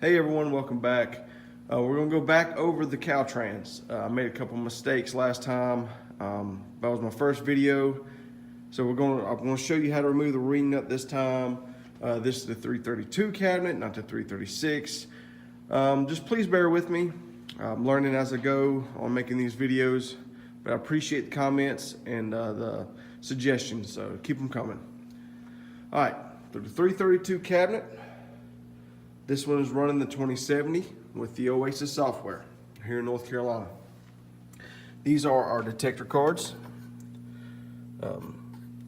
Hey everyone, welcome back. We're gonna go back over the Caltrans. I made a couple mistakes last time. That was my first video. So I'm gonna show you how to remove the ring nut this time. This is the 332 cabinet, not the 336. Just please bear with me. I'm learning as I go on making these videos, but I appreciate the comments and the suggestions, so keep them coming. All right, for the 332 cabinet, this one is running the 2070 with the Oasis software here in North Carolina. These are our detector cards.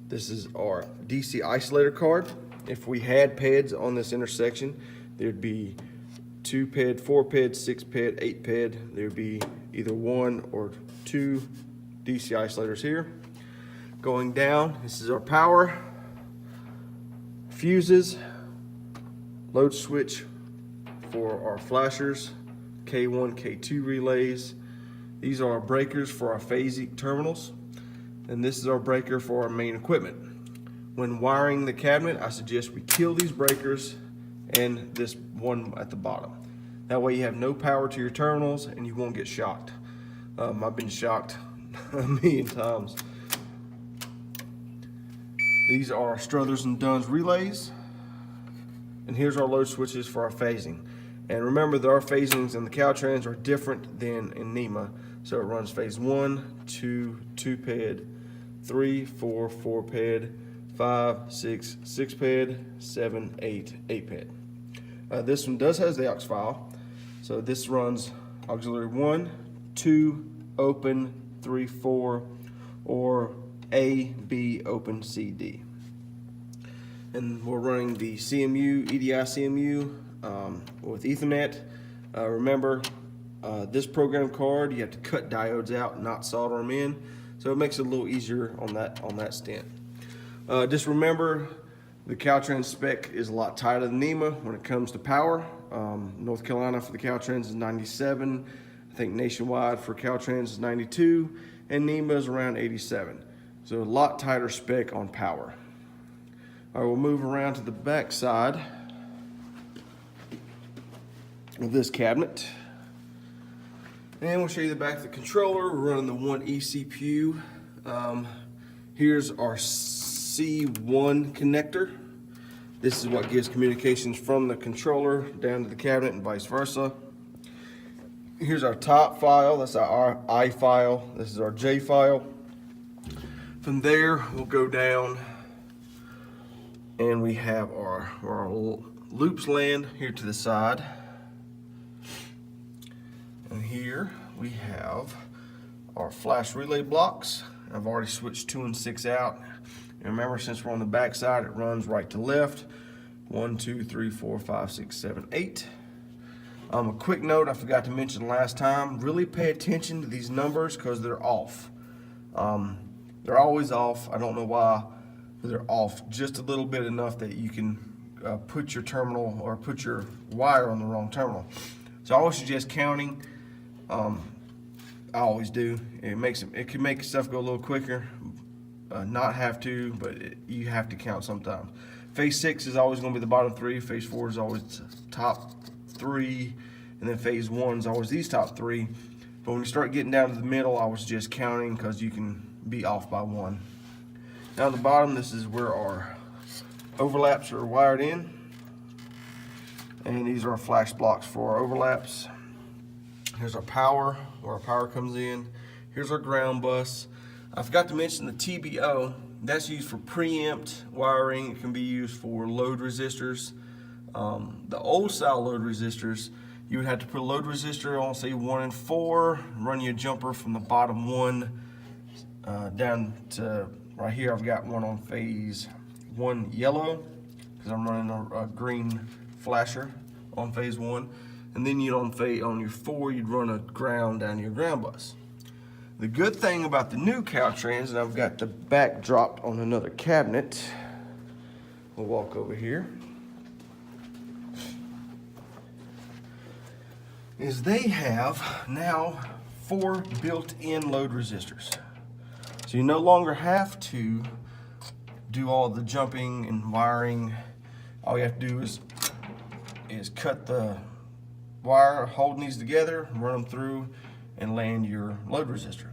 This is our DC isolator card. If we had PEDs on this intersection, there'd be 2 PED, 4 PED, 6 PED, 8 PED. There'd be either 1 or 2 DC isolators here. Going down, this is our power, fuses, load switch for our flashers, K1, K2 relays. These are our breakers for our phasic terminals, and this is our breaker for our main equipment. When wiring the cabinet, I suggest we kill these breakers and this one at the bottom. That way you have no power to your terminals and you won't get shocked. I've been shocked a million times. These are our Struthers and Duns relays. And here's our load switches for our phasing. And remember that our phasings in the Caltrans are different than in NEMA. So it runs phase 1, 2, 2 PED, 3, 4, 4 PED, 5, 6, 6 PED, 7, 8, 8 PED. This one has the aux file. So this runs auxiliary 1, 2, open, 3, 4, or A, B, open, C, D. And we're running the CMU, EDI CMU with Ethernet. Remember, this program card, you have to cut diodes out, not solder them in. So it makes it a little easier on that stint. Just remember, the Caltrans spec is a lot tighter than NEMA when it comes to power. North Carolina for the Caltrans is 97. I think nationwide for Caltrans is 92. And NEMA is around 87. So a lot tighter spec on power. All right, we'll move around to the back side of this cabinet. And we'll show you the back of the controller. We're running the 1E CPU. Here's our C1 connector. This is what gives communications from the controller down to the cabinet and vice versa. Here's our top file. That's our I file. This is our J file. From there, we'll go down and we have our loops land here to the side. And here we have our flash relay blocks. I've already switched 2 and 6 out. And remember, since we're on the back side, it runs right to left. 1, 2, 3, 4, 5, 6, 7, 8. A quick note I forgot to mention last time, really pay attention to these numbers because they're off. They're always off. I don't know why, but they're off just a little bit, enough that you can put your terminal or put your wire on the wrong terminal. So I always suggest counting. I always do. It can make stuff go a little quicker. Not have to, but you have to count sometimes. Phase 6 is always going to be the bottom 3. Phase 4 is always top 3, and then phase 1 is always these top 3. But when you start getting down to the middle, I was just counting because you can be off by 1. Down at the bottom, this is where our overlaps are wired in, and these are our flash blocks for our overlaps. Here's our power, where our power comes in. Here's our ground bus. I forgot to mention the TBO. That's used for preempt wiring. It can be used for load resistors. The old style load resistors, you would have to put a load resistor on, say 1 and 4, run your jumper from the bottom 1 down to right here. I've got one on phase 1 yellow because I'm running a green flasher on phase 1. And then on your 4, you'd run a ground down your ground bus. The good thing about the new Caltrans, and I've got the back dropped on another cabinet. We'll walk over here. Is they have now 4 built-in load resistors. So you no longer have to do all the jumping and wiring. All you have to do is cut the wire holding these together, run them through, and land your load resistor.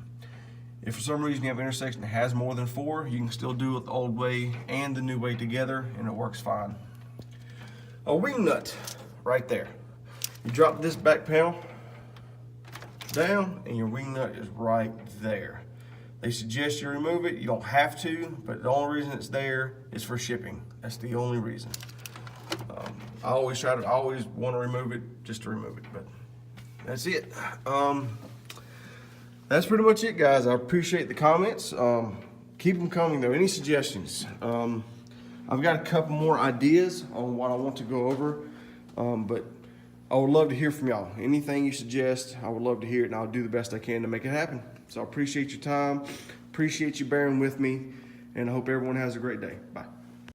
If for some reason you have an intersection that has more than 4, you can still do it the old way and the new way together, and it works fine. A wing nut right there. You drop this back panel down and your wing nut is right there. They suggest you remove it. You don't have to, but the only reason it's there is for shipping. That's the only reason. I always want to remove it just to remove it, but that's it. That's pretty much it, guys. I appreciate the comments. Keep them coming though. Any suggestions? I've got a couple more ideas on what I want to go over, but I would love to hear from y'all. Anything you suggest, I would love to hear it, and I'll do the best I can to make it happen. So I appreciate your time, appreciate you bearing with me, and I hope everyone has a great day. Bye.